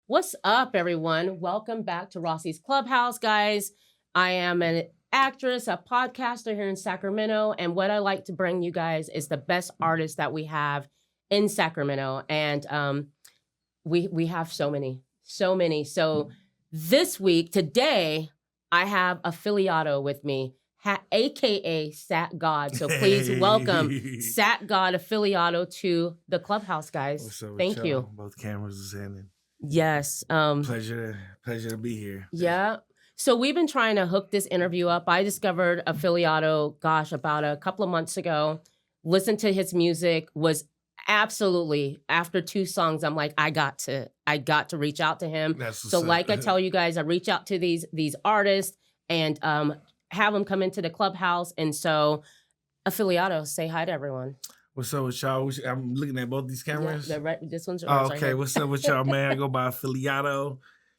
What's up, everyone? Welcome back to Rossie's Clubhouse, guys. I am an actress, a podcaster here in Sacramento, and what I like to bring you guys is the best artists that we have in Sacramento, and we have so many. So this week, today, I have Afiliyado with me, aka Sat God. So please welcome Sat God Afiliyado to the Clubhouse, guys. What's up with Thank y'all? you. Both cameras is in. Yes. Pleasure to be here. Yeah. So we've been trying to hook this interview up. I discovered Afiliyado, about a couple of months ago. Listened to his music, was absolutely after 2 songs. I'm like, I got to reach out to him. So like I tell you guys, I reach out to these artists and have them come into the Clubhouse. And so, Afiliyado, say hi to everyone. What's up with y'all? I'm looking at both these cameras. Yeah, this one's yours. Oh, right okay. here. What's up with y'all, man? I go by Afiliyado.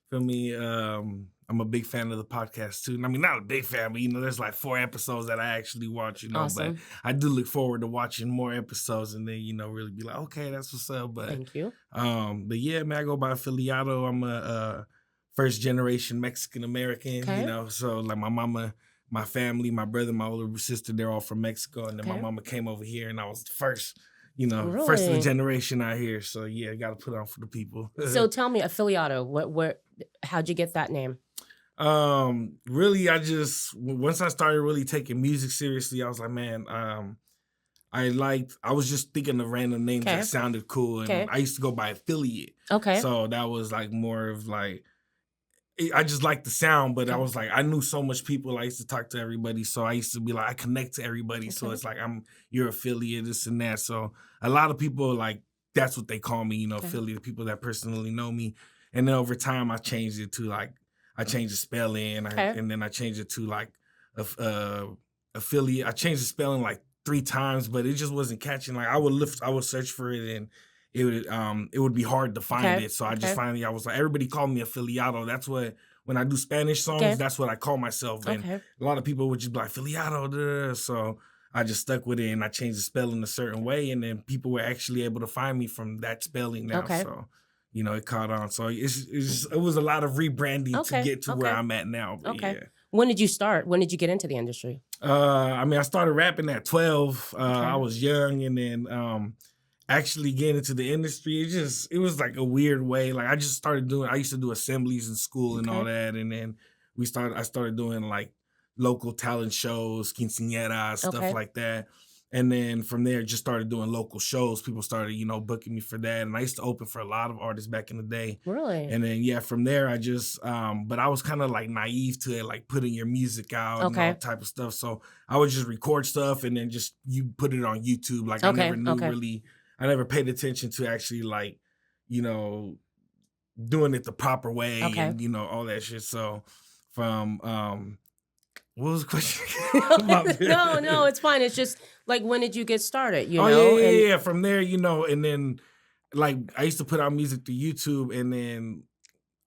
Feel me? I'm a big fan of the podcast too. I mean, not a big fan, but there's like 4 episodes that I actually watch. Awesome. But I do look forward to watching more episodes and then really be like, okay, that's what's up. But thank you. But yeah, man, I go by Afiliyado. I'm a first generation Mexican American. Okay. So like my mama, my family, my brother, my older sister, they're all from Mexico, and then Okay. my mama came over here, and I was the first. First of the Really? generation out here. So yeah, got to put on for the people. So tell me, Afiliyado, how'd you get that name? Really, once I started really taking music seriously, I was like, man, I was just thinking of random names that sounded cool, and I used to go by Affiliate. Okay. So that was like more of like, I just liked the sound, but I was like, I knew so much people. I used to talk to everybody, so I used to be like, I connect to everybody. So it's like you're affiliate, this and that. So a lot of people like that's what they call me, affiliate, people that personally know me. And then over time, I changed it to like I changed the spelling, and then I changed it to like affiliate. I changed the spelling like 3 times, but it just wasn't catching. Like I would search for it and it would be hard to find it. So I just finally, I was like, everybody called me Afiliyado. That's what, when I do Spanish songs, that's what I call myself. And a lot of people would just be like, Afiliyado. So I just stuck with it and I changed the spelling a certain way. And then people were actually able to find me from that spelling now. So, it caught on. So it was a lot of rebranding to get to where I'm at now. But yeah. When did you start? When did you get into the industry? I started rapping at 12. I was young, and then actually getting into the industry, it was like a weird way. Like I used to do assemblies in school and all that. And then I started doing like local talent shows, quinceañeras, stuff like that. And then from there, just started doing local shows. People started, booking me for that. And I used to open for a lot of artists back in the day. Really? And then, yeah, from there, I just, but I was kind of like naive to it, like putting your music out and all type of stuff. So I would just record stuff and then you put it on YouTube. Like I never knew really, I never paid attention to actually like, doing it the proper way and, all that shit. So from, what was the question? No, it's fine. It's just like, when did you get started? Yeah. From there, and then like I used to put out music to YouTube, and then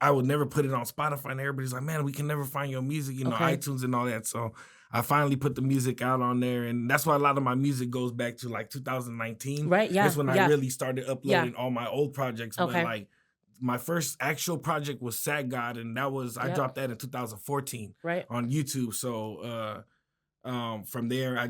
I would never put it on Spotify, and everybody's like, man, we can never find your music, iTunes and all that. So I finally put the music out on there, and that's why a lot of my music goes back to like 2019. Right, yeah. That's when I really started uploading all my old projects. But like my first actual project was Sad God, and that was I dropped that in 2014 on YouTube. So from there, I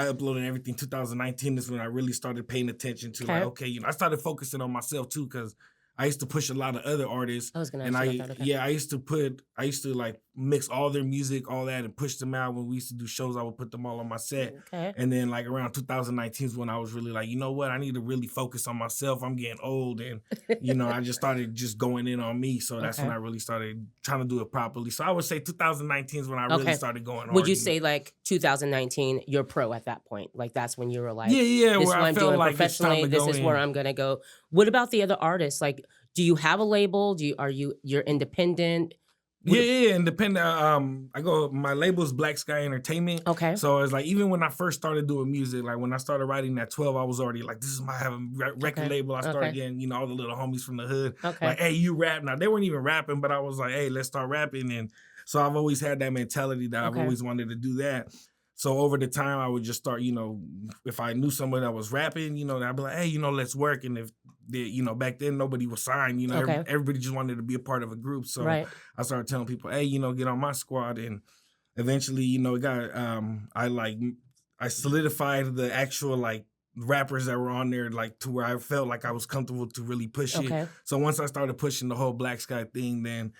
uploaded everything. 2019 is when I really started paying attention to like, I started focusing on myself too, because I used to push a lot of other artists. I was gonna ask you about that. I used to like mix all their music, all that, and push them out. When we used to do shows, I would put them all on my set. And then like around 2019 is when I was really like, you know what? I need to really focus on myself. I'm getting old, and I just started just going in on me. So that's when I really started trying to do it properly. So I would say 2019 is when I really started going hard. Would you say like 2019, you're pro at that point? Like that's when you were like, yeah, this is where what I I'm felt doing like professionally. This is where I'm gonna go. What about the other artists? Like, do you have a label? You're independent? Yeah, independent. My label's Black Sky Entertainment. Okay. So it's like, even when I first started doing music, like when I started writing at 12, I was already like, this is my record label. I started getting, all the little homies from the hood. Like, hey, you rap now. They weren't even rapping, but I was like, hey, let's start rapping. And so I've always had that mentality that I've always wanted to do that. So over the time, I would just start, if I knew somebody that was rapping, I'd be like, hey, let's work. And if they, back then nobody was signed, Okay. everybody just wanted to be a part of a group. So Right. I started telling people, hey, get on my squad. And eventually, it got, I solidified the actual like rappers that were on there, like to where I felt like I was comfortable to really push it. Okay. So once I started pushing the whole Black Sky thing, then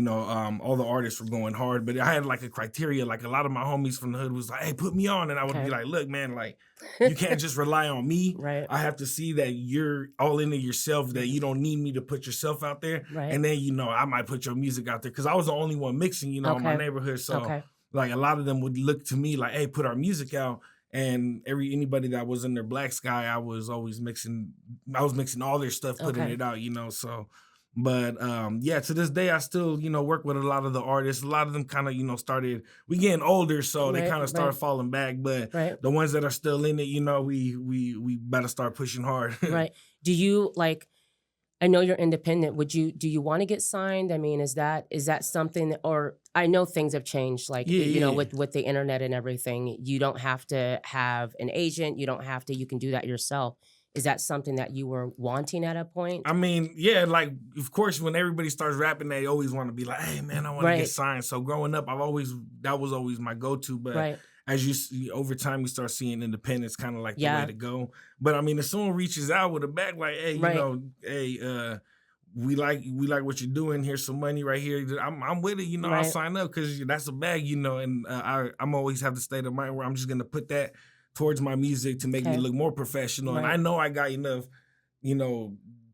all the artists were going hard, but I had like a criteria. Like a lot of my homies from the hood was like, hey, put me on. And I would Okay. be like, look, man, like you can't just rely on me. Right. I have to see that you're all into yourself, that you don't need me to put yourself out there. Right. And then, I might put your music out there because I was the only one mixing, in my neighborhood. So like a lot of them would look to me like, hey, put our music out. And anybody that was in their Black Sky, I was mixing all their stuff, putting it out, so. But to this day, I still, work with a lot of the artists. A lot of them kind of, started, we getting older, so they kind of started falling back. But the ones that are still in it, we better start pushing hard. Right. Do you I know you're independent. Do you want to get signed? I mean, is that something, or I know things have changed, with the internet and everything. You don't have to have an agent. You don't have to, you can do that yourself. Is that something that you were wanting at a point? I mean, yeah, like, of course, when everybody starts rapping, they always want to be like, hey, man, I want to get signed. So growing up, that was always my go-to. But as you see, over time, you start seeing independence kind of like the way to go. But I mean, if someone reaches out with a bag like, hey, we like what you're doing. Here's some money right here. I'm with it. I'll sign up because that's a bag. And I'm always have the state of mind where I'm just gonna put that towards my music to make me look more professional. And I know I got enough,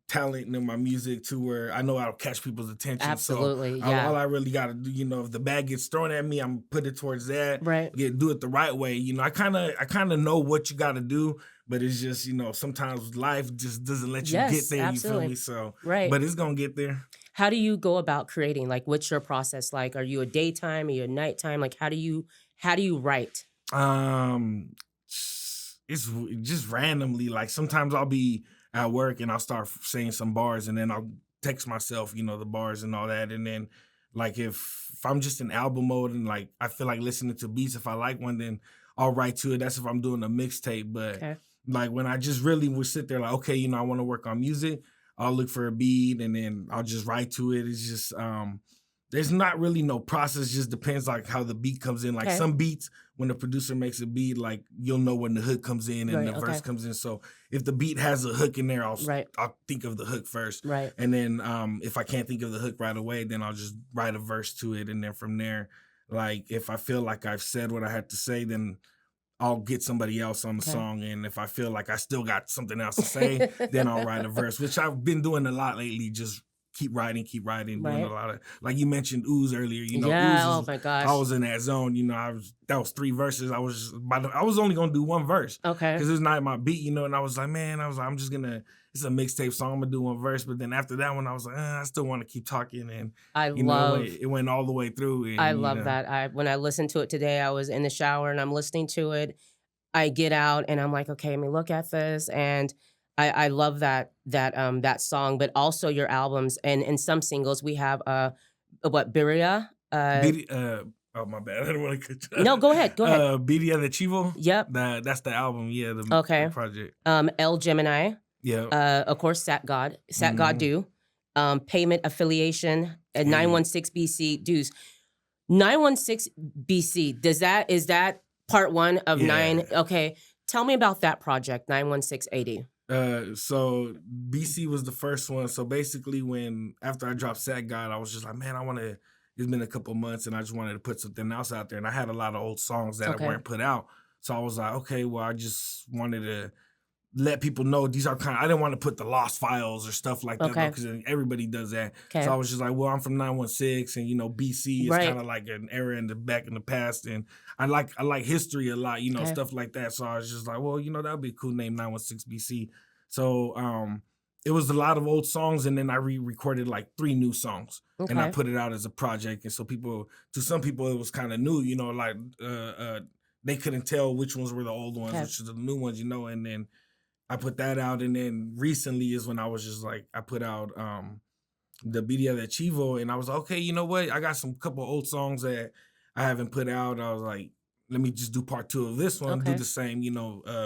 talent in my music to where I know I'll catch people's attention. Absolutely. So all I really got to do, if the bag gets thrown at me, I'm put it towards that. Right. Do it the right way. I kind of know what you got to do, but it's just, sometimes life just doesn't let you get there. Absolutely. You feel me? So, but it's going to get there. How do you go about creating? Like, what's your process like? Are you a daytime? Are you a nighttime? Like, how do you write? It's just randomly. Like sometimes I'll be at work and I'll start saying some bars and then I'll text myself, the bars and all that. And then like if I'm just in album mode and like I feel like listening to beats, if I like one, then I'll write to it. That's if I'm doing a mixtape. But like when I just really would sit there like, okay, I want to work on music, I'll look for a beat and then I'll just write to it. It's just there's not really no process, just depends like how the beat comes in. Like some beats, when the producer makes a beat, like you'll know when the hook comes in and the verse comes in. So if the beat has a hook in there, I'll think of the hook first. Right. And then if I can't think of the hook right away, then I'll just write a verse to it. And then from there, like if I feel like I've said what I had to say, then I'll get somebody else on the song. And if I feel like I still got something else to say, then I'll write a verse, which I've been doing a lot lately, just keep writing, doing a lot of, like you mentioned Ooze earlier, Ooze oh my gosh. I was in that zone, that was 3 verses. I was only gonna do 1 verse. Okay. Because it's not my beat, and I was like, man, I'm just gonna, it's a mixtape song, I'm gonna do 1 verse. But then after that one, I was like, I still want to keep talking. And it went all the way through. And, I love that. When I listened to it today, I was in the shower and I'm listening to it. I get out and I'm like, okay, let me look at this. And I love that song, but also your albums and some singles. We have Birria. Oh my bad, I don't want to cut you. No, go ahead. Birria de Chivo. Yep. That's the album. Yeah. The project. El Gemini. Yeah. Of course, Sat God Do. Payment Affiliation. 916 BC dues. 916 BC. Is that part 1 of 9? Okay. Tell me about that project, 916 AD. So BC was the first one. So basically after I dropped Sat God, I was just like, man, it's been a couple months and I just wanted to put something else out there. And I had a lot of old songs that weren't put out. So I was like, okay, well, I just wanted to let people know these are I didn't want to put the lost files or stuff like that because everybody does that. So I was just like, well, I'm from 916 and BC is kind of like an era back in the past, and I like history a lot, stuff like that. So I was just like, well, that would be a cool name, 916 BC. So it was a lot of old songs, and then I re-recorded like 3 new songs, and I put it out as a project. And so to some people, it was kind of new, like they couldn't tell which ones were the old ones, which are the new ones, and then I put that out, and then recently is when I was just like, I put out the Birria de Chivo, and I was like, okay, you know what? I got some couple old songs that I haven't put out. I was like, let me just do part 2 of this one, do Okay. the same,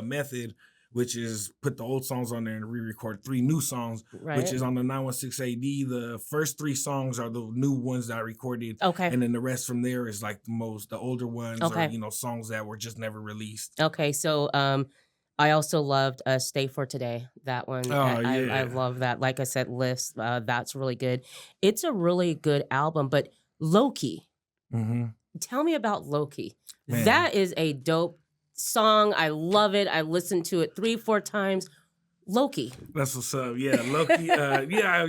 method, which is put the old songs on there and re-record 3 new songs, which Right. is on the 916 AD. The first 3 songs are the new ones that I recorded, Okay. and then the rest from there is like the older ones, or Okay. songs that were just never released. Okay. So I also loved Stay for Today. That one. Oh I yeah. love that. Like I said, List, that's really good. It's a really good album, but Loki. Hmm. Tell me about Loki. Man, That is a dope song. I love it. I listened to it 3, 4 times. Loki. that's what's up. Yeah, Loki. Yeah,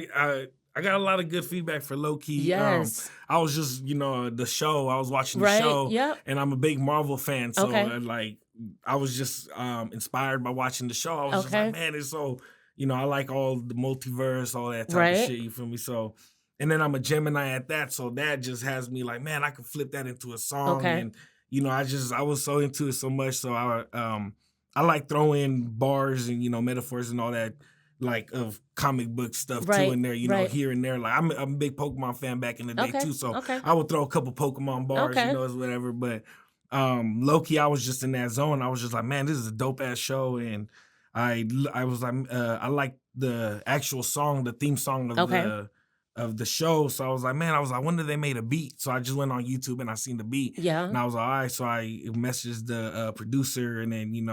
I got a lot of good feedback for Loki. Yes. I was just, the show. I was watching the Right? show, Yep. and I'm a big Marvel fan. So, Okay. like, I was just inspired by watching the show. I was just like, Okay. man, it's so, I like all the multiverse, all that type of Right? shit. You feel me? So, and then I'm a Gemini at that, so that just has me like, man, I could flip that into a song, Okay. and I was so into it so much. So I like throwing bars and metaphors and all that, like, of comic book stuff too Right. in there, Right. here and there. Like, I'm a big Pokemon fan back in the day Okay. too, so Okay. I would throw a couple Pokemon bars, Okay. as whatever. But Loki, I was just in that zone. I was just like, man, this is a dope ass show, and I was like, I like the actual song, the theme song of Okay. the show. So I was like, when did they made a beat? So I just went on YouTube and I seen the beat, Yeah. and I was like, all right. So I messaged the producer, and then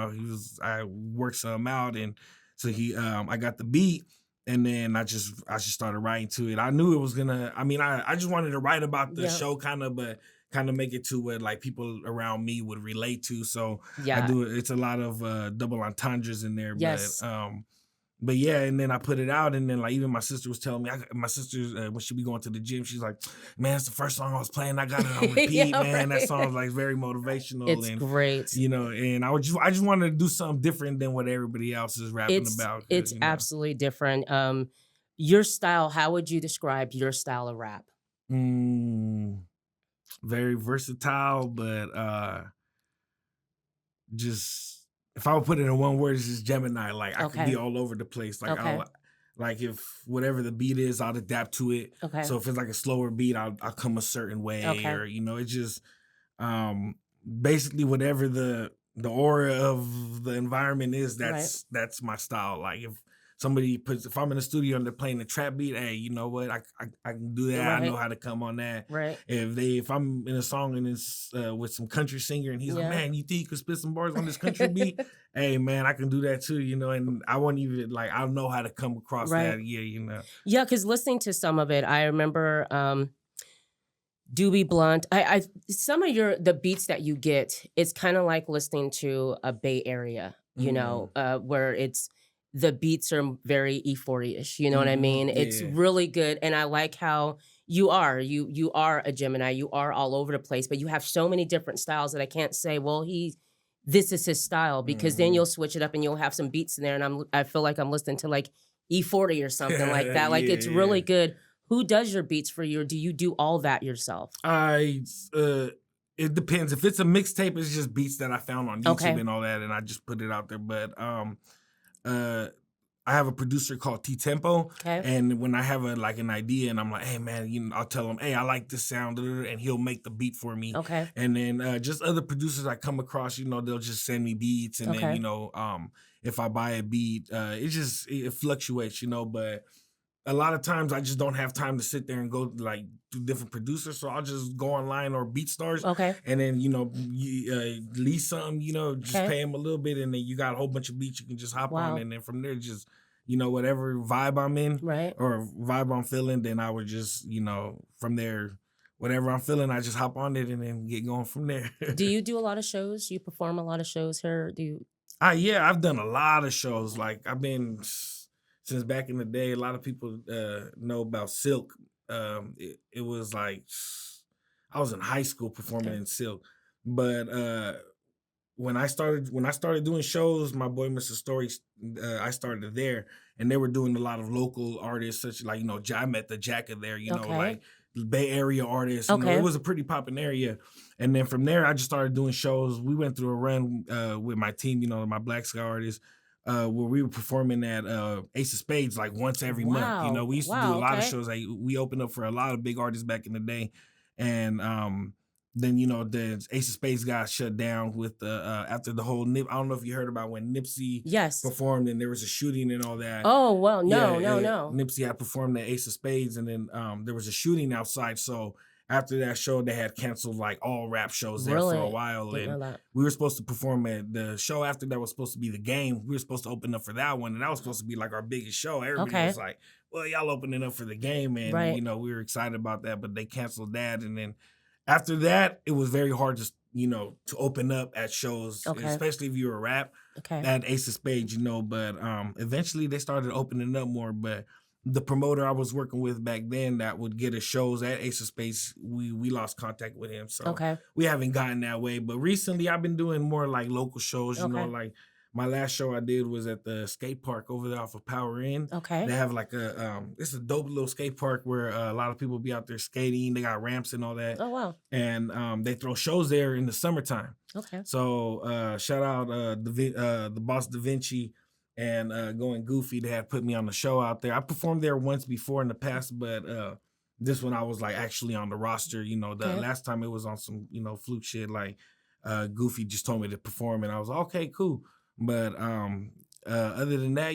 I worked some out, and so I got the beat, and then I just started writing to it. I knew it was gonna. I mean, I just wanted to write about the Yeah. show, kind of, but kind of make it to what like people around me would relate to. So I Yeah. do it. It's a lot of double entendres in there, Yes. but yeah, and then I put it out, and then like even my sister was telling me, my sister when she be going to the gym, she's like, "Man, it's the first song I was playing. I got it on repeat, Yeah, man. That right. song's like very motivational, It's and great. and I just wanted to do something different than what everybody else is rapping about. It's absolutely different. Your style, how would you describe your style of rap? Mm, very versatile, but just if I would put it in one word, it's just Gemini. Like, I could Okay. be all over the place. Like, Okay. like if whatever the beat is, I'll adapt to it. Okay. So if it's like a slower beat, I'll come a certain way, Okay. or it's just basically whatever the aura of the environment is. That's my style. Like if I'm in the studio and they're playing the trap beat, hey, you know what? I can do that. I know Right. how to come on that. Right. If I'm in a song and it's with some country singer and he's like, Yeah. man, you think you could spit some bars on this country beat? Hey man, I can do that too, and I won't even like I'll know how to come across Right. that. Yeah. Yeah, because listening to some of it, I remember Doobie Blunt. I some of the beats that you get, it's kind of like listening to a Bay Area, where the beats are very E40-ish, you know what I mean? It's Yeah. really good. And I like how you are a Gemini, you are all over the place, but you have so many different styles that I can't say, well, this is his style, because then you'll switch it up and you'll have some beats in there, and I feel like I'm listening to like E40 or something like that. Like, it's really Yeah. good. Who does your beats for you, or do you do all that yourself? It depends. If it's a mixtape, it's just beats that I found on YouTube Okay. and all that, and I just put it out there. But I have a producer called T Tempo, Okay. and when I have an idea, and I'm like, hey man, I'll tell him, hey, I like this sound, and he'll make the beat for me. Okay. And then just other producers I come across, they'll just send me beats, and Okay. then if I buy a beat, it fluctuates, but a lot of times I just don't have time to sit there and go like do different producers, so I'll just go online or BeatStars, Okay. and then lease something, just Okay. pay them a little bit, and then you got a whole bunch of beats you can just hop Wow. on, and then from there just whatever vibe I'm in, Right. or vibe I'm feeling, then I would just from there whatever I'm feeling, I just hop on it and then get going from there. Do you do a lot of shows? You perform a lot of shows here? Do you? Yeah, I've done a lot of shows. Like I've been since back in the day. A lot of people know about Silk. It was like I was in high school performing Okay. in Silk, but when I started doing shows, my boy Mr. Story, I started there, and they were doing a lot of local artists, such like I met the Jacka there, Okay. like Bay Area artists. Okay. It was a pretty popping area, and then from there I just started doing shows. We went through a run with my team, my Black Sky artists. Where we were performing at Ace of Spades like once every month. Wow. We used to do a Wow. lot of Okay. shows. Like we opened up for a lot of big artists back in the day, and then the Ace of Spades got shut down with the after the whole I don't know if you heard about when Nipsey performed and there was a shooting and all that. Oh well, no. Nipsey had performed the Ace of Spades and then there was a shooting outside. So after that show, they had canceled like all rap shows there for a while. And we were supposed to perform at the show after that was supposed to be the game. We were supposed to open up for that one, and that was supposed to be like our biggest show. Everybody was like, well, y'all opening up for the game, and we were excited about that, but they canceled that. And then after that, it was very hard to open up at shows, especially if you were rap. At Ace of Spades, but eventually they started opening up more. But the promoter I was working with back then that would get us shows at Ace of Spades, we lost contact with him. So we haven't gotten that way. But recently I've been doing more like local shows, like my last show I did was at the skate park over there off of Power Inn. They have like it's a dope little skate park where a lot of people be out there skating. They got ramps and all that. Oh, wow. And they throw shows there in the summertime. So shout out the boss Da Vinci and Going Goofy. They had put me on the show out there. I performed there once before in the past, but this one I was like actually on the roster. The last time it was on some fluke shit, like Goofy just told me to perform and I was like, okay, cool. But other than that,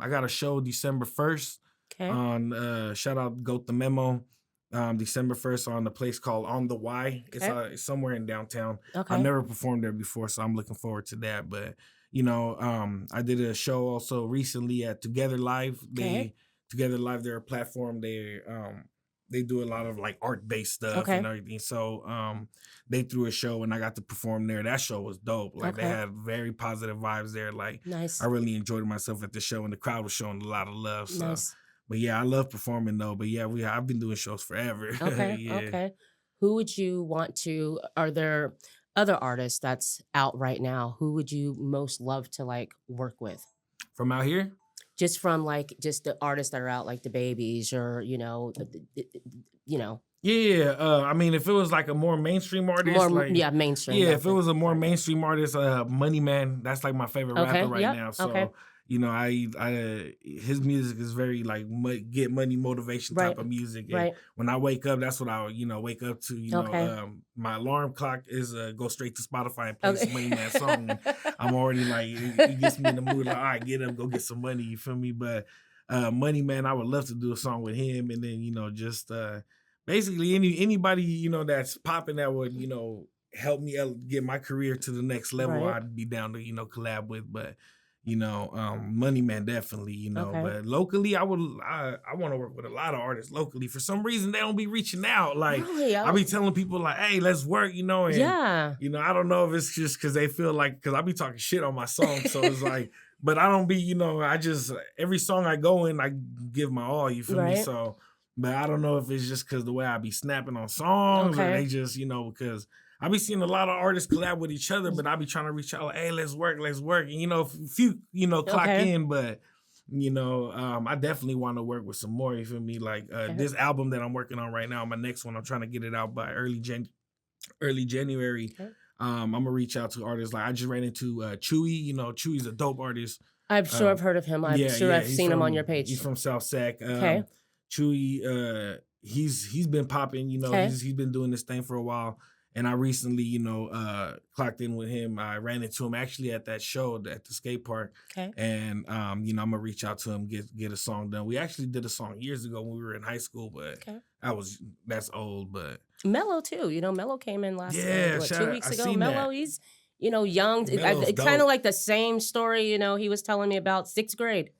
I got a show December 1st on shout out Goat the Memo. December 1st on a place called On the Y. It's somewhere in downtown. I've never performed there before, so I'm looking forward to that. But I did a show also recently at Together Live. Together Live, they're a platform. They do a lot of like art-based stuff and everything. So they threw a show and I got to perform there. That show was dope. Like they had very positive vibes there. Like nice. I really enjoyed myself at the show and the crowd was showing a lot of love. So. Nice. But yeah, I love performing though. But yeah, I've been doing shows forever. Okay. Who would you want to? Are there other artists that's out right now? Who would you most love to like work with? From out here? Just from like just the artists that are out, like the Babies, or Yeah. I mean, if it was like a more mainstream artist, mainstream. Yeah, if it was a more mainstream artist, Money Man, that's like my favorite rapper right now. So. His music is very like get money motivation type of music. And when I wake up, that's what I wake up to. My alarm clock is go straight to Spotify and play some Money Man song. I'm already like it gets me in the mood. Like, all right, get up, go get some money. You feel me? But Money Man, I would love to do a song with him, and then just basically anybody that's popping that would help me get my career to the next level. I'd be down to collab with, but. Money Man definitely, but locally I want to work with a lot of artists locally. For some reason they don't be reaching out. Like really? I be telling people like, hey, let's work, and I don't know if it's just because they feel like, because I be talking shit on my song. So it's like, but I don't be, I just, every song I go in, I give my all, you feel me? So, but I don't know if it's just because the way I be snapping on songs or they just, because I be seeing a lot of artists collab with each other, but I be trying to reach out like, hey, let's work. And, a few, clock in, but, I definitely want to work with some more, you feel me? Like this album that I'm working on right now, my next one, I'm trying to get it out by early January. I'm going to reach out to artists. Like I just ran into Chewy, Chewy's a dope artist. I'm sure I've heard of him. I'm sure I've seen him on your page. He's from South Sac. Chewy, he's been popping, he's been doing this thing for a while. And I recently, clocked in with him. I ran into him actually at that show at the skate park. And, I'm going to reach out to him, get a song done. We actually did a song years ago when we were in high school, but that's old. But Mello too. Mello came in last 2 weeks ago. Mello, he's, young. It's kind of like the same story, he was telling me about sixth grade.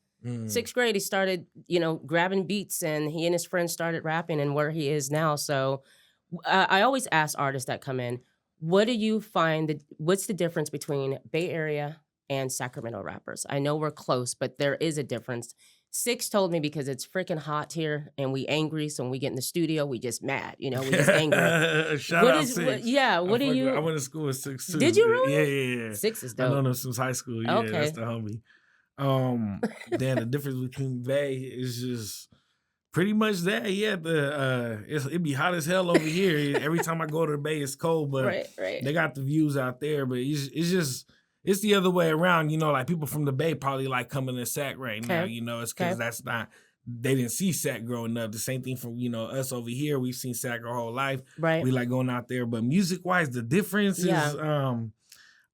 Sixth grade, he started, grabbing beats and he and his friends started rapping and where he is now. So I always ask artists that come in, what do you find what's the difference between Bay Area and Sacramento rappers? I know we're close, but there is a difference. Six told me because it's freaking hot here and we angry, so when we get in the studio, we just mad, we just angry. Shout out Six. What do you... I went to school with Six too. Did you really? Yeah. Six is dope. I know them since high school. Yeah, that's the homie. Then the difference between Bay is just... pretty much that, yeah. It be hot as hell over here. Every time I go to the Bay, it's cold, but they got the views out there. But it's the other way around. Like people from the Bay probably like coming to Sac right now. It's because that's not they didn't see Sac growing up. The same thing from, us over here. We've seen Sac our whole life. Right. We like going out there. But music-wise, the difference is,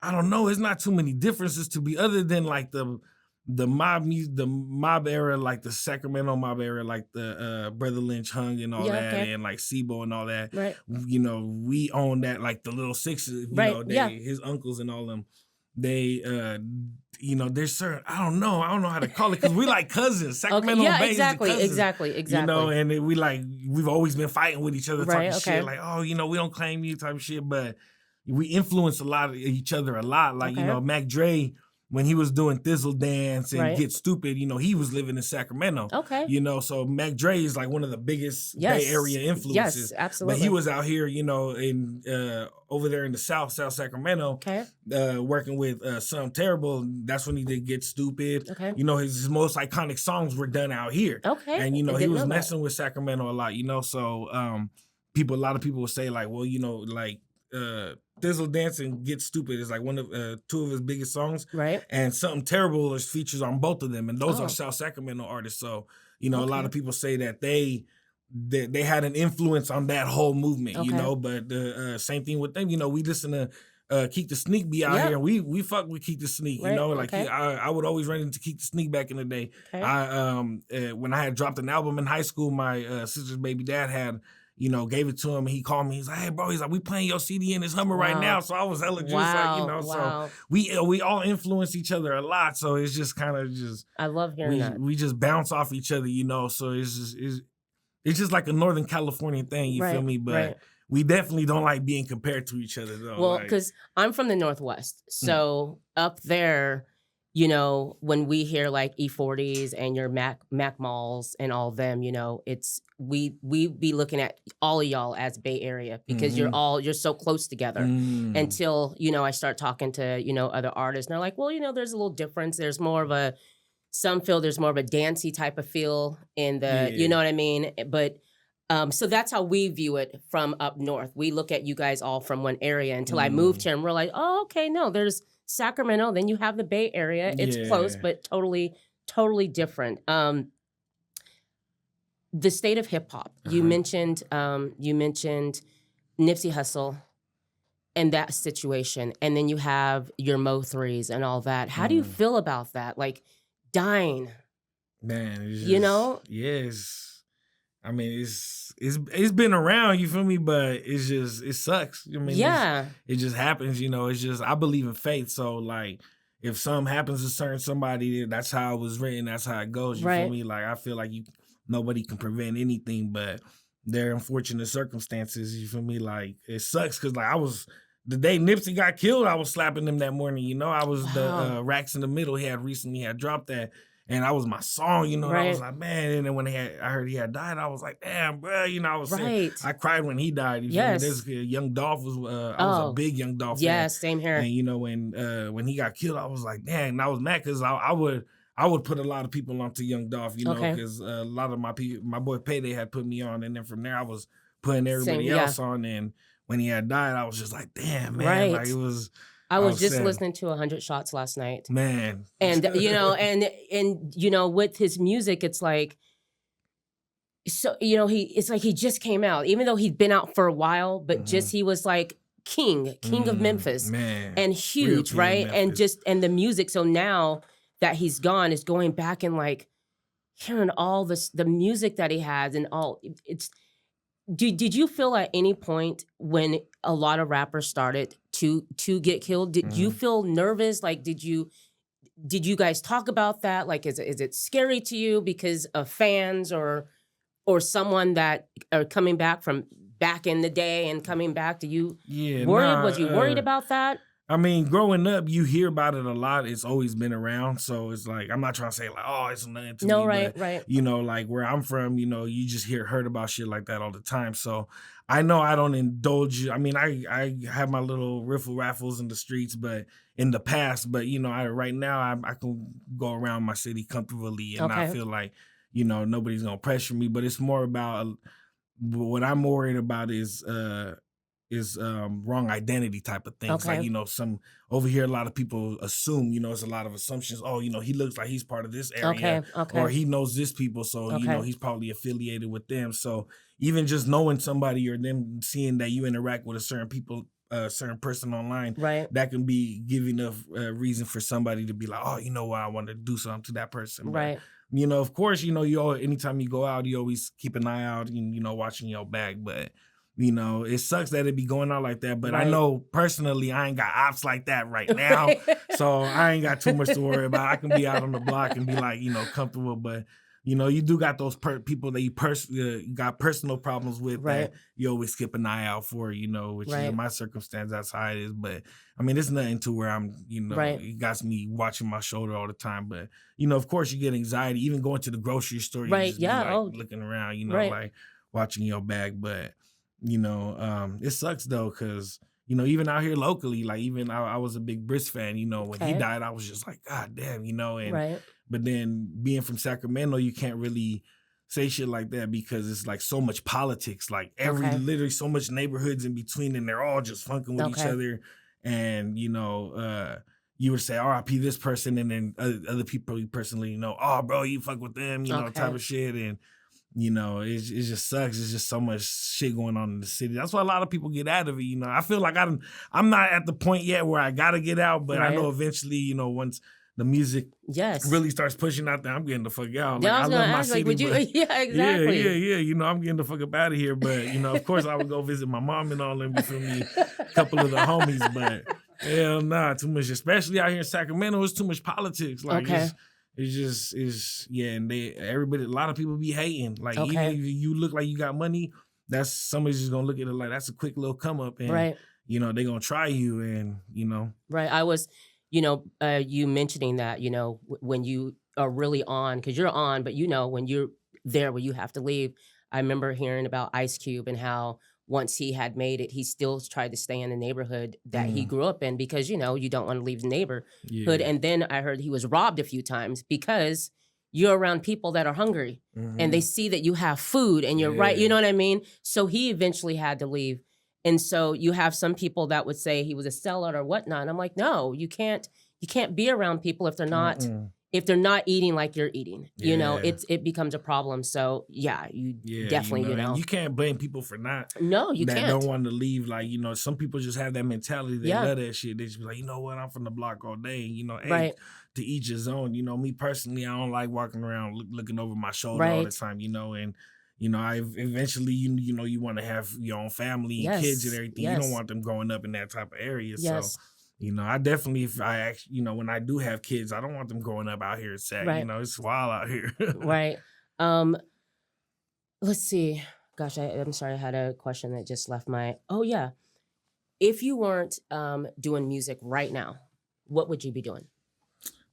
I don't know. It's not too many differences to be other than like the mob era, like the Sacramento mob era, like the Brother Lynch hung and all that, and like Sibo and all that. Right. We own that, like the Little Sixes, his uncles and all them. They there's certain I don't know how to call it because we like cousins. Sacramento and Bay exactly. And we've always been fighting with each other, talking shit like, we don't claim you type of shit, but we influence a lot of each other a lot. Like, Mac Dre, when he was doing Thizzle Dance and Get Stupid, he was living in Sacramento. Okay. So Mac Dre is like one of the biggest Bay Area influences. Yes, absolutely. But he was out here, in over there in the South Sacramento, working with Something Terrible. That's when he did Get Stupid. Okay. His most iconic songs were done out here. Okay. And, he was messing with Sacramento a lot, so a lot of people will say like, well, Thizzle Dance and Get Stupid is like one of two of his biggest songs. Right. And Something Terrible is features on both of them. And those are South Sacramento artists. So, a lot of people say that they had an influence on that whole movement, but the same thing with them, we listen to Keek the Sneak be out here. We fuck with Keek the Sneak, I would always run into Keek the Sneak back in the day. Okay. When I had dropped an album in high school, my sister's baby dad had gave it to him, and he called me. He's like, "Hey, bro," he's like, "We playing your CD in this Hummer right now." So I was hella juiced, So we all influence each other a lot. So it's just kind of just I love hearing that. We just bounce off each other, So it's just like a Northern California thing. You feel me? But we definitely don't like being compared to each other, though. Well, because I'm from the Northwest, so up there, when we hear like E40s and your Mac Malls and all of them, it's we be looking at all of y'all as Bay Area because you're so close together until, I start talking to, other artists and they're like, well, there's a little difference. There's more of some feel there's more of a dancey type of feel in the, you know what I mean? But so that's how we view it from up north. We look at you guys all from one area until I moved here and we're like, oh, okay, no, there's Sacramento, then you have the Bay Area. It's close, but totally different. The state of hip hop. You mentioned Nipsey Hussle and that situation, and then you have your Mo3s and all that. How do you feel about that? Like dying, man. It's just, yes. I mean, it's been around, you feel me? But it sucks. I mean, it just happens, It's just I believe in faith, so like if something happens to certain somebody, that's how it was written. That's how it goes. You feel me? Like I feel like nobody can prevent anything, but their unfortunate circumstances. You feel me? Like it sucks because like the day Nipsey got killed, I was slapping him that morning. I was the Racks in the Middle. He had recently dropped that. And that was my song, And I was like, man. And then when I heard he had died, I was like, damn, bro. I was saying, I cried when he died. Yes. This Young Dolph was, I was a big Young Dolph fan. Yeah, same here. And when he got killed, I was like, damn. And I was mad because I would put a lot of people onto Young Dolph, because a lot of my boy Payday had put me on, and then from there I was putting everybody else on. And when he had died, I was just like, damn, man. Like it was. I was just listening to 100 Shots last night. Man. And, and with his music, it's like, so, it's like he just came out, even though he'd been out for a while, but just he was like king of Memphis. Man. And huge, right? And the music. So now that he's gone, is going back and like hearing all the music that he has and all, it's, did you feel at any point when a lot of rappers started to get killed, did you feel nervous? Like, did you guys talk about that? Like, is it scary to you because of fans or someone that are coming back from back in the day and coming back? Do you worried? Was you worried about that? I mean, growing up, you hear about it a lot. It's always been around. So it's like, I'm not trying to say like, oh, it's nothing to me. No, right. Like where I'm from, you just heard about shit like that all the time. So I know I don't indulge. I mean, I have my little riffle raffles in the streets, but in the past, but right now I can go around my city comfortably and I feel like, nobody's going to pressure me, but it's more about what I'm worried about is, wrong identity type of things. Okay. Like, some over here, a lot of people assume, it's a lot of assumptions. Oh, he looks like he's part of this area, Okay. or he knows this people. So, Okay. he's probably affiliated with them. So even just knowing somebody or them seeing that you interact with a certain person online, Right. that can be giving enough reason for somebody to be like, oh, you know what, I want to do something to that person. Right. But, of course, anytime you go out, you always keep an eye out and, watching your back. But, it sucks that it be going out like that. But I Right. know personally, I ain't got ops like that right now. Right. So I ain't got too much to worry about. I can be out on the block and be like, comfortable. But, you do got those people that you got personal problems with Right. that you always keep an eye out for, which is Right. in my circumstance, that's how it is. But I mean, it's nothing to where I'm, Right. it got me watching my shoulder all the time. But, of course you get anxiety, even going to the grocery store, you Right. just Yeah. be like looking around, Right. like watching your back. But, it sucks though, because, even out here locally, like even I was a big Briss fan, when he Okay. died, I was just like, God damn, and Right. but then being from Sacramento, you can't really say shit like that because it's like so much politics, like Okay. literally so much neighborhoods in between, and they're all just funking with each Okay. other. And, you would say RIP this person, and then other people you personally know, oh, bro, you fuck with them, Okay. type of shit. And, it just sucks. It's just so much shit going on in the city. That's why a lot of people get out of it. I feel like I'm not at the point yet where I got to get out, but I Right. know eventually, once the music Yes. really starts pushing out there, I'm getting the fuck out. Like, Yeah, I I was love gonna my ask, city, like, would you? but Yeah, exactly. yeah. I'm getting the fuck up out of here. But, of course I would go visit my mom and all them, you feel me? A couple of the homies, but hell nah, too much, especially out here in Sacramento, it's too much politics. Like, Okay. and everybody, a lot of people be hating. Like, even Okay. if you look like you got money, that's somebody's just gonna look at it like that's a quick little come up, and Right. they gonna try you, and Right. I was, you mentioning that, when you are really on, because you're on, but when you're there where you have to leave. I remember hearing about Ice Cube and how once he had made it, he still tried to stay in the neighborhood that he grew up in because, you don't want to leave the neighborhood. yeah. And then I heard he was robbed a few times because you're around people that are hungry and they see that you have food and you're right. You Yeah. know what I mean? So he eventually had to leave. And so you have some people that would say he was a sellout or whatnot. And I'm like, no, you can't be around people if they're not eating like you're eating. Yeah. It becomes a problem. So yeah, you Yeah, definitely, and you can't blame people for not No, you that can't. don't want to leave. Like, some people just have that mentality. They Yeah. love that shit. They just be like, you know what, I'm from the block all day. Hey, Right. to each his own. Me personally, I don't like walking around looking over my shoulder all the Right. time. And I eventually, you want to have your own family and kids and Yes. everything. You Yes. don't want them growing up in that type of area. Yes. So, I definitely, if I actually, when I do have kids, I don't want them growing up out here in Sac. Right. It's wild out here. Right. Let's see. Gosh, I'm sorry. I had a question that just left my. Oh yeah. If you weren't doing music right now, what would you be doing?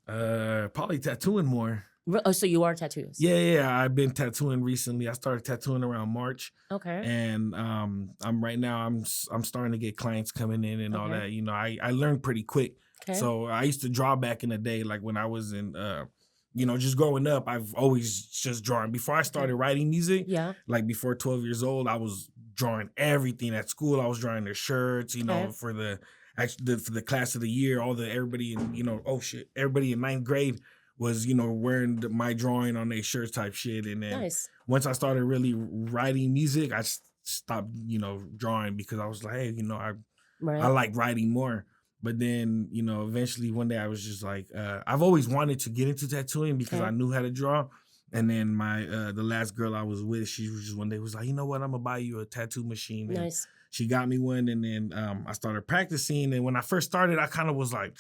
Probably tattooing more. Oh, so you are tattoos. Yeah. I've been tattooing recently. I started tattooing around March, Okay. and I'm right now. I'm starting to get clients coming in and all Okay. that. I learned pretty quick. Okay. So I used to draw back in the day, like when I was in, just growing up. I've always just drawn. Before I started writing music, Yeah. like before 12 years old, I was drawing everything at school. I was drawing their shirts, Okay. for the class of the year. Everybody in, everybody in 9th grade was, wearing my drawing on their shirts type shit. And then Nice. once I started really writing music, I stopped, drawing because I was like, hey, I Right. like writing more. But then, eventually one day I was just like, I've always wanted to get into tattooing because I Okay. knew how to draw. And then my the last girl I was with, she was just one day was like, you know what, I'm gonna buy you a tattoo machine. And Nice. she got me one, and then I started practicing. And when I first started, I kind of was like,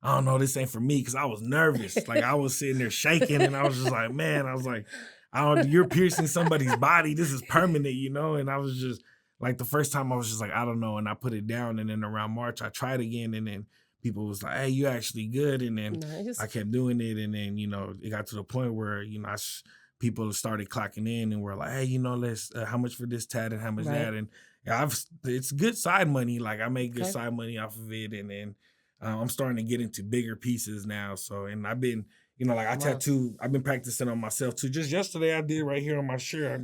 I don't know, this ain't for me, because I was nervous. Like, I was sitting there shaking, and I was just like, man, you're piercing somebody's body. This is permanent, And I was just like, the first time I was just like, I don't know, and I put it down. And then around March, I tried again, and then people was like, hey, you actually good. And then Nice. I kept doing it, and then it got to the point where people started clocking in and were like, hey, let's how much for this tat and how much Right. that, and it's good side money. Like, I make good Okay. side money off of it, and then I'm starting to get into bigger pieces now. So, and I've been, I Wow. tattoo. I've been practicing on myself too. Just yesterday, I did right here on my shirt.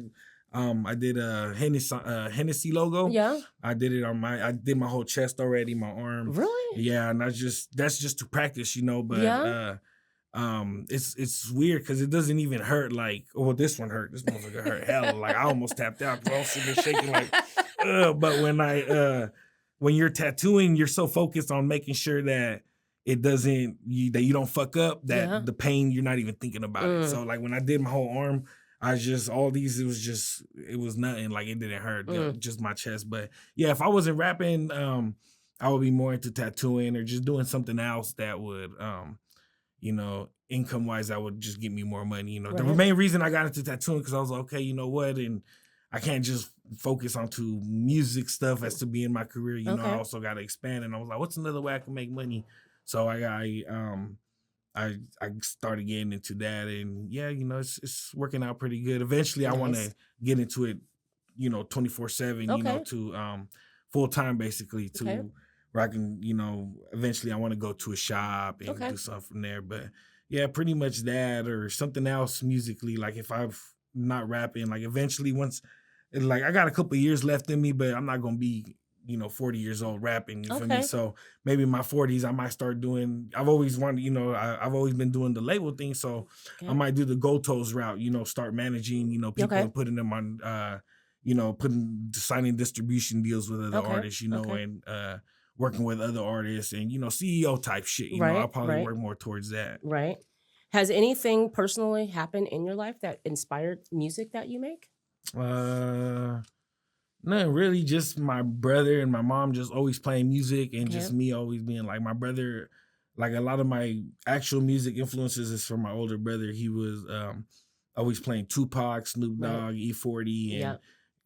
I did a Hennessy logo. Yeah. I did my whole chest already, my arm. Really? Yeah, and that's just to practice, but Yeah. it's weird because it doesn't even hurt like, oh, this one hurt. This motherfucker hurt hell. Like I almost tapped out because I was sitting there shaking like, but when you're tattooing, you're so focused on making sure that it doesn't that you don't fuck up, that the pain, you're not even thinking about it. So like when I did my whole arm, I just it was nothing. Like it didn't hurt, just my chest. But yeah, if I wasn't rapping, I would be more into tattooing or just doing something else that would income wise, that would just get me more money. The main reason I got into tattooing because I was like, okay, you know what, and I can't just focus onto music stuff as to be in my career. I also got to expand, and I was like, what's another way I can make money? So I started getting into that, and yeah, it's working out pretty good. Eventually, I want to get into it, 24/7, to full time basically to where I can, eventually I want to go to a shop and do something from there. But yeah, pretty much that or something else musically. Like if I'm not rapping, like eventually once, like I got a couple years left in me, but I'm not gonna be 40 years old rapping, you feel me? So maybe in my 40s, I might start doing, I've always wanted, I've always been doing the label thing. So I might do the Go Toes route, start managing, people and putting them on, signing distribution deals with other artists, and working with other artists and, CEO type shit, I'll probably work more towards that. Right. Has anything personally happened in your life that inspired music that you make? No, really, just my brother and my mom just always playing music and just me always being like my brother. Like a lot of my actual music influences is from my older brother. He was always playing Tupac, Snoop Dogg, E40,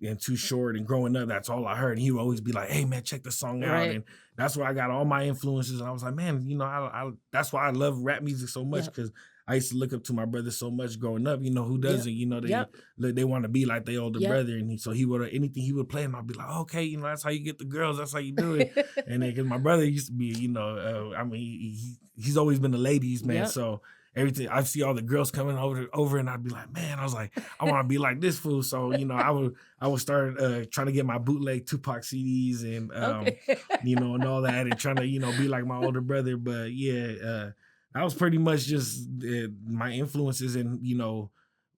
and Too Short. And growing up, that's all I heard. And he would always be like, hey, man, check the song out. And that's where I got all my influences. And I was like, man, I that's why I love rap music so much because I used to look up to my brother so much growing up. Who doesn't? They want to be like their older brother, and so he would anything he would play, and I'd be like, okay, that's how you get the girls. That's how you do it. And then because my brother used to be, he's always been the ladies man. So everything I see all the girls coming over, and I'd be like, man, I was like, I want to be like this fool. So I would start trying to get my bootleg Tupac CDs and and all that, and trying to be like my older brother. But yeah. That was pretty much just my influences. And,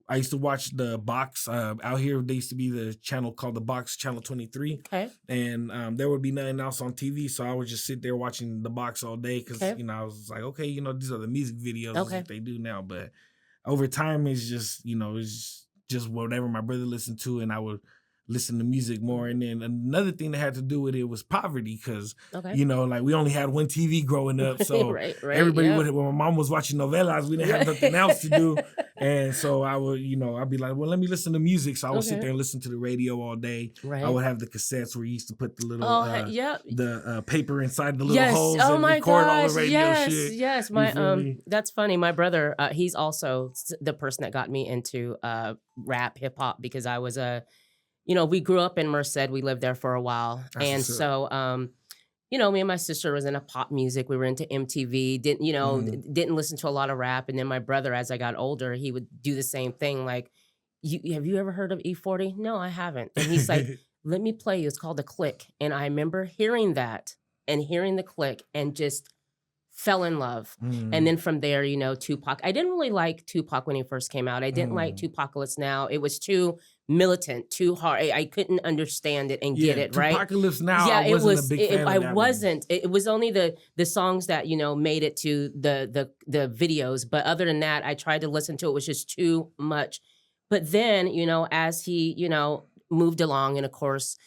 I used to watch the Box out here. There used to be the channel called the Box, Channel 23. Okay. And there would be nothing else on TV. So I would just sit there watching the Box all day because, I was like, okay, these are the music videos that they do now. But over time, it's just, it's just whatever my brother listened to, and I would listen to music more. And then another thing that had to do with it was poverty because, like we only had one TV growing up. So everybody when my mom was watching novelas, we didn't have nothing else to do. And so I would, I'd be like, well, let me listen to music. So I would sit there and listen to the radio all day. I would have the cassettes where you used to put the little, the paper inside the little holes and record all the radio shit. Yes, that's funny. My brother, he's also the person that got me into rap, hip hop, because I was we grew up in Merced. We lived there for a while. And so, me and my sister was into pop music. We were into MTV. Didn't listen to a lot of rap. And then my brother, as I got older, he would do the same thing. Like, have you ever heard of E40? No, I haven't. And he's like, let me play you. It's called The Click. And I remember hearing that and hearing The Click and just fell in love. And then from there, Tupac. I didn't really like Tupac when he first came out. I didn't like Tupacalypse Now. It was too militant, too hard. I couldn't understand it and get it, right? Tupacalypse Now, I wasn't a big fan of that. I wasn't. It was only the songs that, made it to the videos. But other than that, I tried to listen to it. It was just too much. But then, as he, moved along, and of course,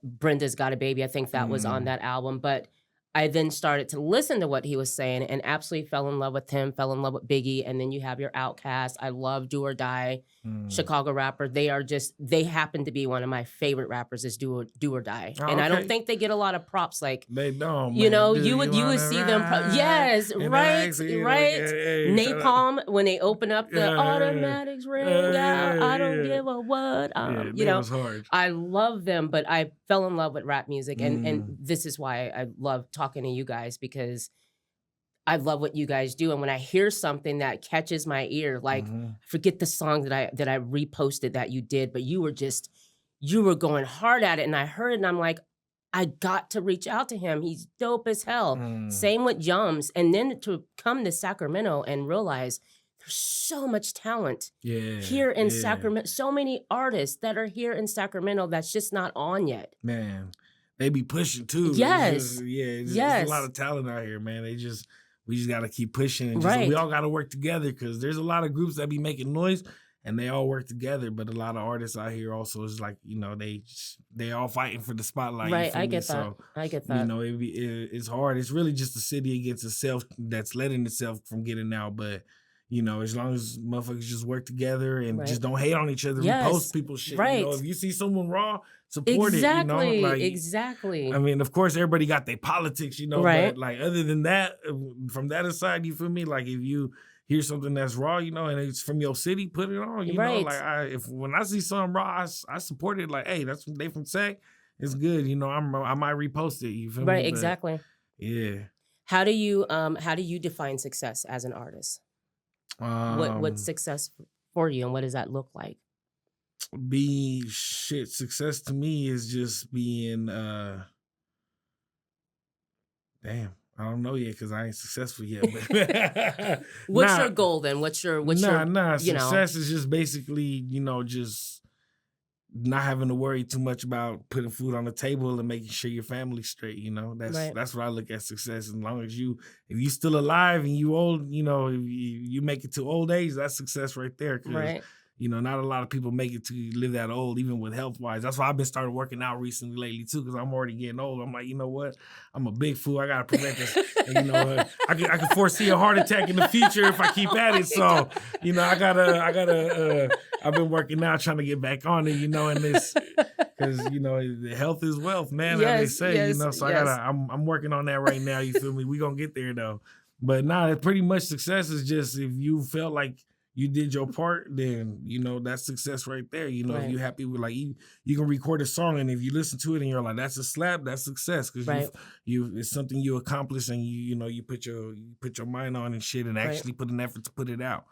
Brenda's Got a Baby, I think that was on that album. But I then started to listen to what he was saying and absolutely fell in love with him, fell in love with Biggie. And then you have your Outkast. I love Do or Die, Chicago rapper. They happen to be one of my favorite rappers is Do or Die. And I don't think they get a lot of props. Like, they don't, you would see them. Yes, right. Napalm, when they open up the automatics ring out, I don't give a what. Was hard. I love them, but I fell in love with rap music. And this is why I love talking to you guys, because I love what you guys do. And when I hear something that catches my ear, like Mhm. forget the song that I reposted that you did, but you were going hard at it. And I heard it and I'm like, I got to reach out to him. He's dope as hell. Mm. Same with Jums. And then to come to Sacramento and realize there's so much talent Yeah. here in Yeah. Sacramento. So many artists that are here in Sacramento that's just not on yet. Man, they be pushing too. Yes. It's Yes. a lot of talent out here, man. We just gotta keep pushing and Right. we all gotta work together because there's a lot of groups that be making noise and they all work together. But a lot of artists out here also is like, you know, they all fighting for the spotlight. you Right. feel I me? get that. So, I get you that. know, it's hard. It's really just the city against itself that's letting itself from getting out. But you know, as long as motherfuckers just work together and Right. just don't hate on each other, Yes. repost people's shit. You Right. know, if you see someone raw, support it. You know, Exactly. like Exactly. I mean, of course, everybody got their politics, you know, Right. but like other than that, from that aside, you feel me? Like if you hear something that's raw, you know, and it's from your city, put it on. You know, Right. like when I see something raw, I support it. Like, hey, that's they from Sac. It's good. You know, I might repost it. You feel me? Right. But, Exactly. yeah. How do you define success as an artist? What's success for you and what does that look like? Success to me is just being damn, I don't know yet because I ain't successful yet. But What's your goal then? What's your you know? Success is just basically, you know, just not having to worry too much about putting food on the table and making sure your family's straight. You know, Right. that's what I look at success. As long as if you still alive and you old, you know, if you make it to old age, that's success right there. 'Cause, Right. you know, not a lot of people make it to live that old, even with health wise. That's why I've been started working out recently lately too, because I'm already getting old. I'm like, you know what? I'm a big fool. I gotta prevent this. And, you know, I can foresee a heart attack in the future if I keep at it. So, you know, I've been working out, trying to get back on it. You know, and this because you know health is wealth, man. Yes, As they say, yes, you know. So yes. I'm working on that right now. You feel me? We gonna get there though. But nah, pretty much success is just if you felt like you did your part, then you know that's success right there. You know, Right. if you're happy with like you can record a song and if you listen to it and you're like that's a slap, that's success because Right. you it's something you accomplished and you know you put your mind on and shit and Right. actually put an effort to put it out.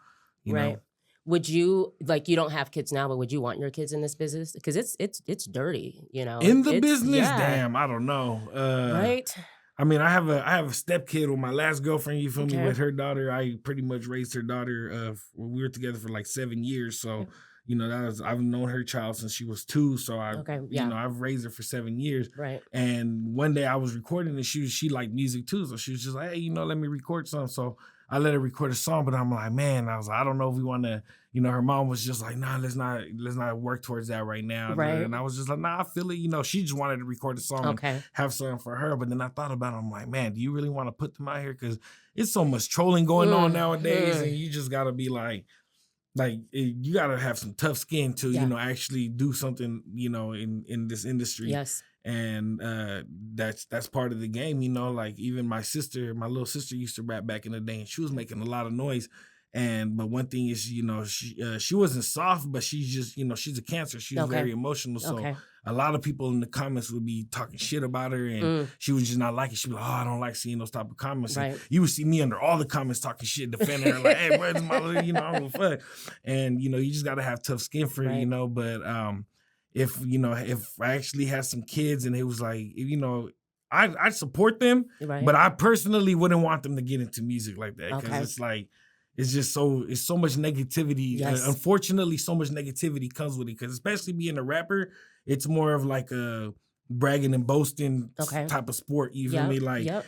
You Right. know? Would you like you don't have kids now, but would you want your kids in this business? Because it's dirty, you know. In the It's business, yeah. damn, I don't know. Right? I mean, I have a step kid with my last girlfriend. You feel me? Okay. With her daughter, I pretty much raised her daughter. We were together for like 7 years, so Okay. you know I've known her child since she was 2. So Okay, you yeah. know I've raised her for 7 years. Right. And one day I was recording and she liked music too, so she was just like, hey, you know, let me record something. So I let her record a song, but I'm like, man, I was like, I don't know if we want to. You know, her mom was just like, nah, let's not work towards that right now. Right. And I was just like, nah, I feel it. You know, she just wanted to record a song and Okay. have something for her. But then I thought about it. I'm like, man, do you really want to put them out here? Because it's so much trolling going on nowadays. And you just got to be like you got to have some tough skin to, Yeah. you know, actually do something, you know, in this industry. Yes. And that's part of the game, you know, like even my little sister used to rap back in the day and she was making a lot of noise. But one thing is, you know, she wasn't soft, but she's just, you know, she's a Cancer. She's Okay. very emotional. So Okay. a lot of people in the comments would be talking shit about her and she was just not like it. She'd be like, oh, I don't like seeing those type of comments. Right. And you would see me under all the comments talking shit, defending her like, hey, where's my little, you know, I don't fuck. And, you know, you just got to have tough skin for it, Right. you know, but if I actually had some kids and it was like, you know, I'd support them, Right. but I personally wouldn't want them to get into music like that because Okay. it's like, it's so much negativity. Yes. Unfortunately, so much negativity comes with it because especially being a rapper, it's more of like a bragging and boasting Okay. type of sport. You feel Yep. me? Like Yep.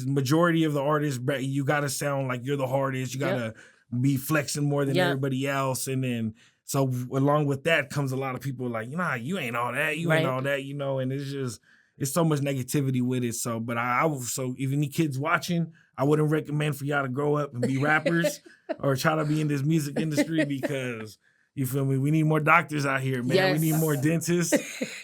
majority of the artists, you got to sound like you're the hardest. You got to be flexing more than Yep. everybody else. And then, so along with that comes a lot of people like, nah, you ain't all that. You ain't Right. all that, you know, and it's so much negativity with it. So, but so if any kids watching, I wouldn't recommend for y'all to grow up and be rappers or try to be in this music industry because you feel me? We need more doctors out here, man. Yes. We need more dentists.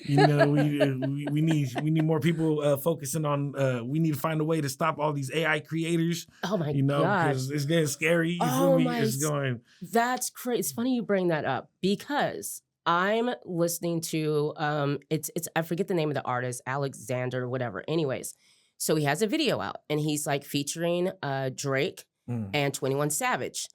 You know, we need more people focusing on. We need to find a way to stop all these AI creators. Oh my You know, gosh. because it's getting scary. You Oh feel me? my It's going. That's crazy. It's funny you bring that up because I'm listening to it's I forget the name of the artist, Alexander, whatever. Anyways, So he has a video out, and he's like featuring Drake and 21 Savage.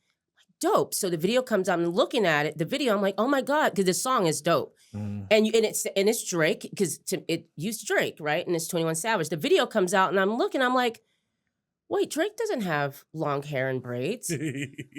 Dope. So the video comes out, and looking at it, the video, I'm like, oh my God, because the song is dope. And it's Drake, because it used Drake, right? And it's 21 Savage. The video comes out, and I'm looking, I'm like, wait, Drake doesn't have long hair and braids.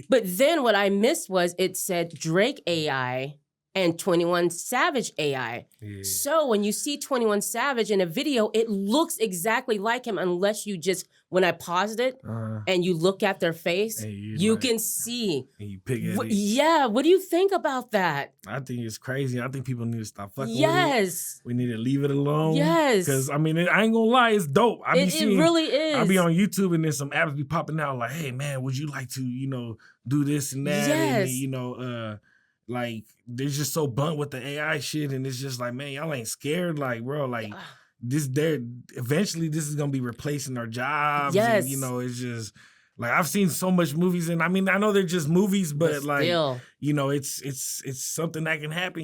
But then what I missed was it said Drake AI and 21 Savage AI. Yeah. So when you see 21 Savage in a video, it looks exactly like him, unless you just, when I paused it and you look at their face, you like, can see. And you pick at it. Yeah, what do you think about that? I think it's crazy. I think people need to stop fucking with it. Yes. We need to leave it alone. Yes. Because, I mean, I ain't gonna lie, it's dope. It really is. I be on YouTube and then some apps be popping out like, hey, man, would you like to, do this and that? Yes. And, like, they're just so blunt with the AI shit, and it's just like, man, y'all ain't scared, like, bro, like, eventually this is gonna be replacing our jobs. Yes. And, it's just, like, I've seen so much movies, and I mean, I know they're just movies, but like, still. It's something that can happen,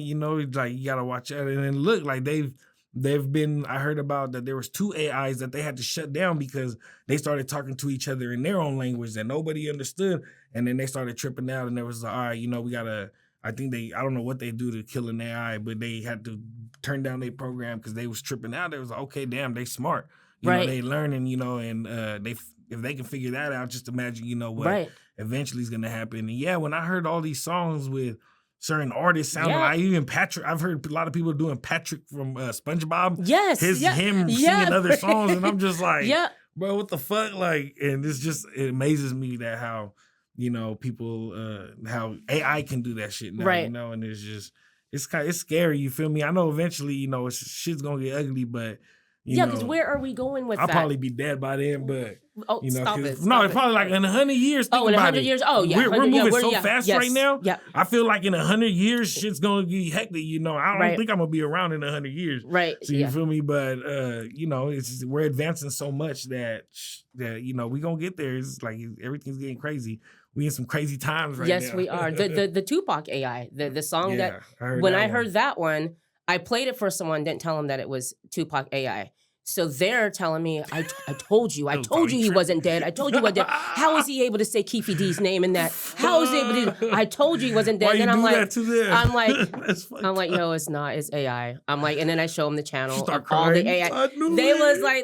like, you gotta watch out. And then look, like, they've been, I heard about that there was 2 AIs that they had to shut down because they started talking to each other in their own language that nobody understood, and then they started tripping out, and there was like, all right, we gotta, I don't know what they do to kill an AI, but they had to turn down their program because they was tripping out. They was like, okay, damn, they smart. They learning, and if they can figure that out, just imagine, what eventually is going to happen. And yeah, when I heard all these songs with certain artists sounding like, even Patrick, I've heard a lot of people doing Patrick from SpongeBob. Yes. Him singing other songs. And I'm just like, bro, what the fuck? Like, and it amazes me that how, people, how AI can do that shit now, and it's just, it's scary, you feel me? I know eventually, shit's gonna get ugly, but, because where are we going with I'll that? probably be dead by then, but, stop it. It's probably like in 100 years, in 100 years, we're moving so fast right now. Yeah. I feel like in 100 years, shit's gonna be hectic, I don't think I'm gonna be around in 100 years. Right. So you feel me? But, it's we're advancing so much that we gonna get there. It's like everything's getting crazy. We in some crazy times right now. Yes, we are. The Tupac AI, the song that when I heard that one, I played it for someone, didn't tell them that it was Tupac AI. So they're telling me, I told you he wasn't dead. I told you he wasn't dead. How is he able to say Keefe D's name in that? How is he able to? I told you he wasn't dead. Why then I'm like, I'm like, no, it's not. It's AI. I'm like, and then I show them the channel of all crying. the AI.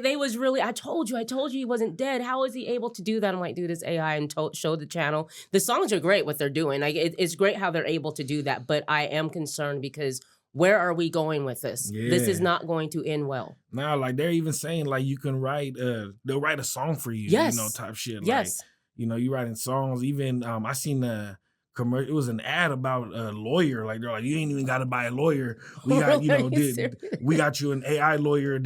They was really. I told you he wasn't dead. How is he able to do that? I'm like, dude, it's AI, and show the channel. The songs are great. What they're doing, like, it's great how they're able to do that. But I am concerned because. Where are we going with this? Yeah. This is not going to end well. Nah, like they're even saying like you can write, they'll write a song for you, type shit. Yes. Like, you writing songs. Even I seen a commercial. It was an ad about a lawyer. Like they're like, you ain't even got to buy a lawyer. We got, we got you an AI lawyer.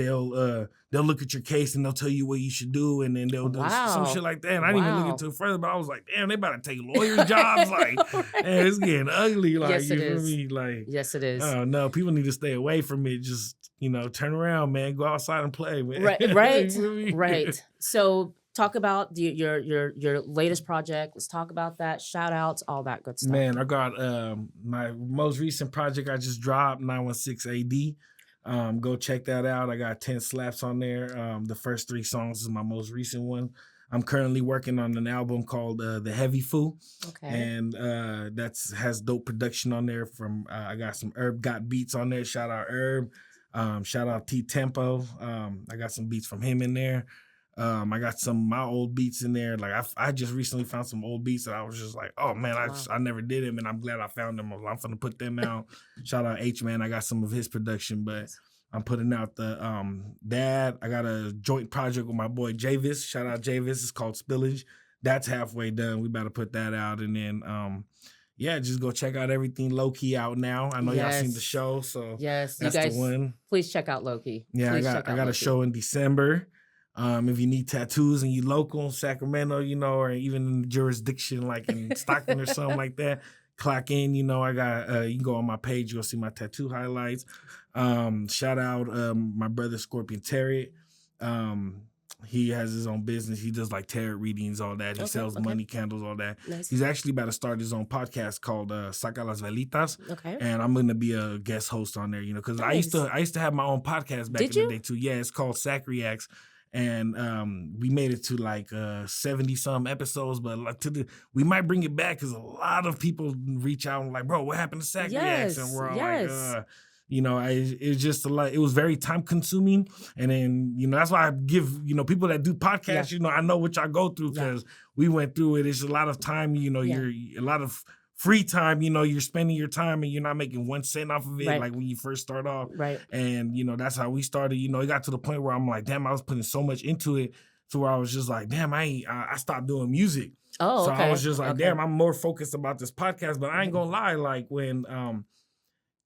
They'll look at your case and they'll tell you what you should do, and then they'll do some shit like that. And I didn't even look into it further, but I was like, damn, they about to take lawyers' jobs. Like, man, it's getting ugly. Like, yes, you feel me? Like, yes, it is. I don't know. People need to stay away from it. Just, turn around, man. Go outside and play, man. Right. So talk about your latest project. Let's talk about that. Shoutouts, all that good stuff. Man, I got my most recent project I just dropped, 916 AD. Go check that out. I got 10 slaps on there. The first 3 songs is my most recent one. I'm currently working on an album called The Heavy Foo. Okay. And has dope production on there from, I got some Herb Got beats on there. Shout out Herb. Shout out T Tempo. I got some beats from him in there. I got some of my old beats in there. Like I just recently found some old beats that I was just like, oh man, I never did them, and I'm glad I found them. I'm gonna put them out. Shout out H Man. I got some of his production, but I'm putting out the Dad. I got a joint project with my boy Javis. Shout out Javis. It's called Spillage. That's halfway done. We about to put that out, and then just go check out everything Loki out now. I know y'all seen the show, so yes, that's you guys, the one. Please check out Loki. Yeah, please I got a show in December. If you need tattoos and you local in Sacramento, or even in the jurisdiction like in Stockton or something like that, clock in. I got you can go on my page, you'll see my tattoo highlights. Shout out my brother Scorpion Tarot. He has his own business. He does like tarot readings, all that. He sells money candles, all that. Nice. He's actually about to start his own podcast called Saca las Velitas. Okay. And I'm gonna be a guest host on there, because I used to have my own podcast back in the day too. Yeah, it's called Sac Reacts. And we made it to like 70 some episodes, but like we might bring it back because a lot of people reach out and like, bro, what happened to Sac Reacts? And we're all like, you know, it's just a lot. It was very time consuming. And then, you know, that's why I give, you know, people that do podcasts, you know, I know what y'all go through because we went through it. It's a lot of time, you know, you're a lot of free time, you know, you're spending your time and you're not making 1 cent off of it like when you first start off. And, you know, that's how we started. You know, it got to the point where I'm like, damn, I was putting so much into it to where I was just like, damn, I stopped doing music. So I was just like, damn, I'm more focused about this podcast. But I ain't gonna lie, like when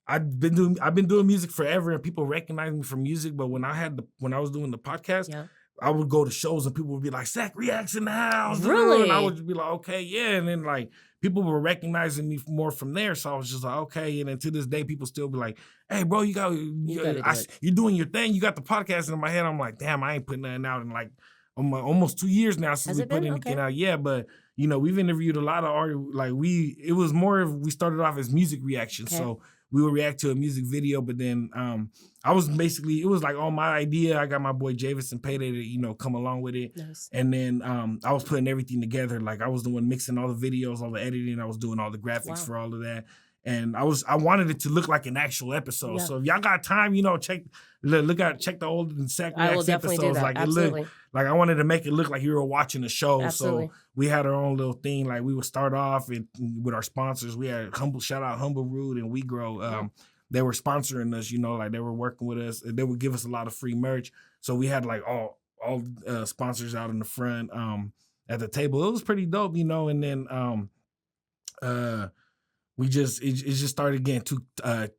I've been doing music forever and people recognize me from music, but when I was doing the podcast, I would go to shows and people would be like, Sac Reacts in the house. Really? And I would be like, okay, yeah. And then like people were recognizing me more from there. So I was just like, okay. And then to this day, people still be like, hey, bro, you're doing your thing. You got the podcast. And in my head, I'm like, damn, I ain't putting nothing out in like almost 2 years now since we put anything out. Yeah, but you know, we've interviewed a lot of artists. Like it was more of, we started off as music reactions. So we would react to a music video, but then I was basically, it was like all my idea. I got my boy Javis and Payday to, you know, come along with it. And then I was putting everything together. Like I was the one mixing all the videos, all the editing. I was doing all the graphics for all of that. And I wanted it to look like an actual episode. So if y'all got time, you know, check the old Sac Reacts episodes. Like it looked like I wanted to make it look like you were watching a show. So we had our own little thing. Like we would start off with our sponsors. We had shout out Humble Root and We Grow. They were sponsoring us, you know, like they were working with us. They would give us a lot of free merch. So we had like all sponsors out in the front at the table. It was pretty dope, you know. And then it just started getting too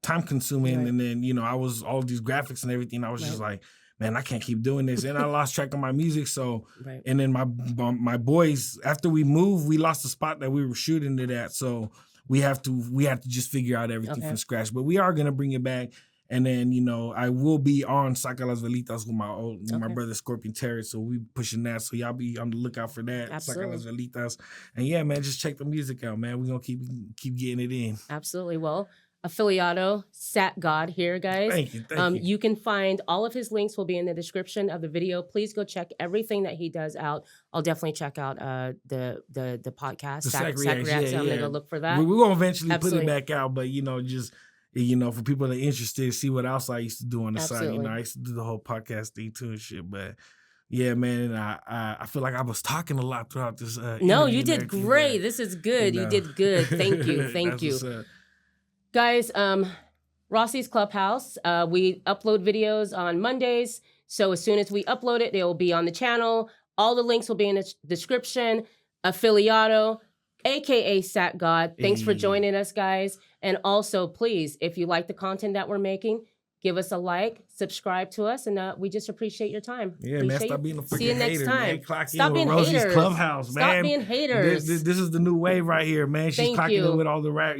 time consuming. And then, you know, I was all these graphics and everything. I was just like, man, I can't keep doing this. And I lost track of my music. So, and then my boys, after we moved, we lost the spot that we were shooting it at. So we have to just figure out everything from scratch. But we are going to bring it back. And then, you know, I will be on Saca Las Velitas with my brother Scorpion Terry. So we pushing that. So y'all be on the lookout for that. Saca Las Velitas. And yeah, man, just check the music out, man. We're going to keep getting it in. Absolutely. Well, Afiliyado, Sat God here, guys. Thank you. You can find all of his links will be in the description of the video. Please go check everything that he does out. I'll definitely check out the podcast. Sac Reacts. I'm going to go look for that. We're going to eventually put it back out, but, you know, just... You know, for people that are interested, see what else I used to do on the side. You know, I used to do the whole podcast thing too and shit. But yeah, man, I feel like I was talking a lot throughout this. No, you did great. This is good. You did good. Thank you. Thank you. Guys, Rossie's Clubhouse. We upload videos on Mondays. So as soon as we upload it, they will be on the channel. All the links will be in the description. Afiliyado, aka Sat God. Thanks for joining us, guys. And also, please, if you like the content that we're making, give us a like, subscribe to us, and we just appreciate your time. Yeah, appreciate man, stop being a freaking See you next hater, time. Man. Clock Stop in being with Rossie's haters. Clubhouse, man. Stop being haters. This is the new wave right here, man. She's Thank clocking you. in with all the rap.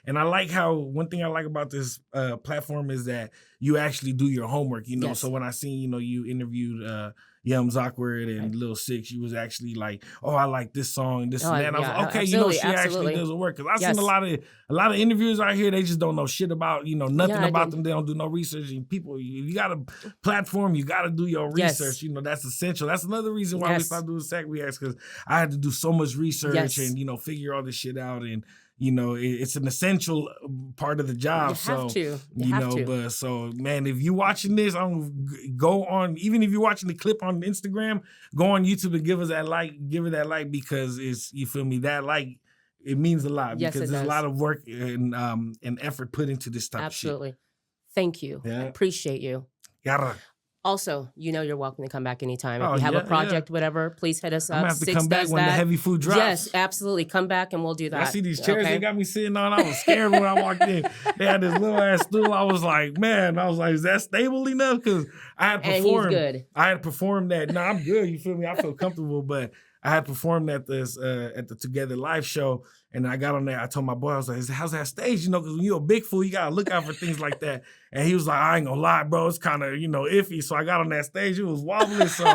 And I like how, one thing I like about this platform is that you actually do your homework, you know. So when I seen, you know, you interviewed Yums Awkward and Lil Six, you was actually like, oh, I like this song, this and that. And I was like, okay, you know, she actually does the work. Because I've seen a lot of interviewers out here, they just don't know shit about, you know, nothing about them. They don't do no research. And people, if you got a platform, you got to do your research. You know, that's essential. That's another reason why we started doing Sac Reacts, because I had to do so much research and, you know, figure all this shit out. And, you know, it's an essential part of the job. You have to. You know, but so, man, if you watching this, go on, even if you're watching the clip on Instagram, go on YouTube and give us that like, because it's, you feel me, that like, it means a lot because there's a lot of work and effort put into this type of shit. Absolutely. Thank you. I appreciate you. Yara. Also, you know you're welcome to come back anytime. If you have a project, whatever, please hit us up. I'm going to have to come back when the heavy food drops. Yes, absolutely. Come back and we'll do that. I see these chairs they got me sitting on. I was scared when I walked in. They had this little ass stool. I was like, man, is that stable enough? Because I had performed. And he's good. I had performed that. No, I'm good. You feel me? I feel comfortable, but I had performed at this at the Together live show, and I got on there. I told my boy, I was like, "How's that stage?" You know, because when you're a big fool, you gotta look out for things like that. And he was like, "I ain't gonna lie, bro, it's kind of, you know, iffy." So I got on that stage. It was wobbling, so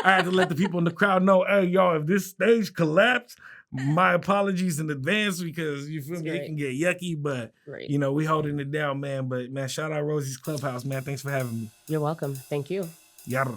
I had to let the people in the crowd know, "Hey, y'all, if this stage collapsed, my apologies in advance, because you feel me, it can get yucky." But you know, we holding it down, man. But man, shout out Rossie's Clubhouse, man. Thanks for having me. You're welcome. Thank you. Yarra.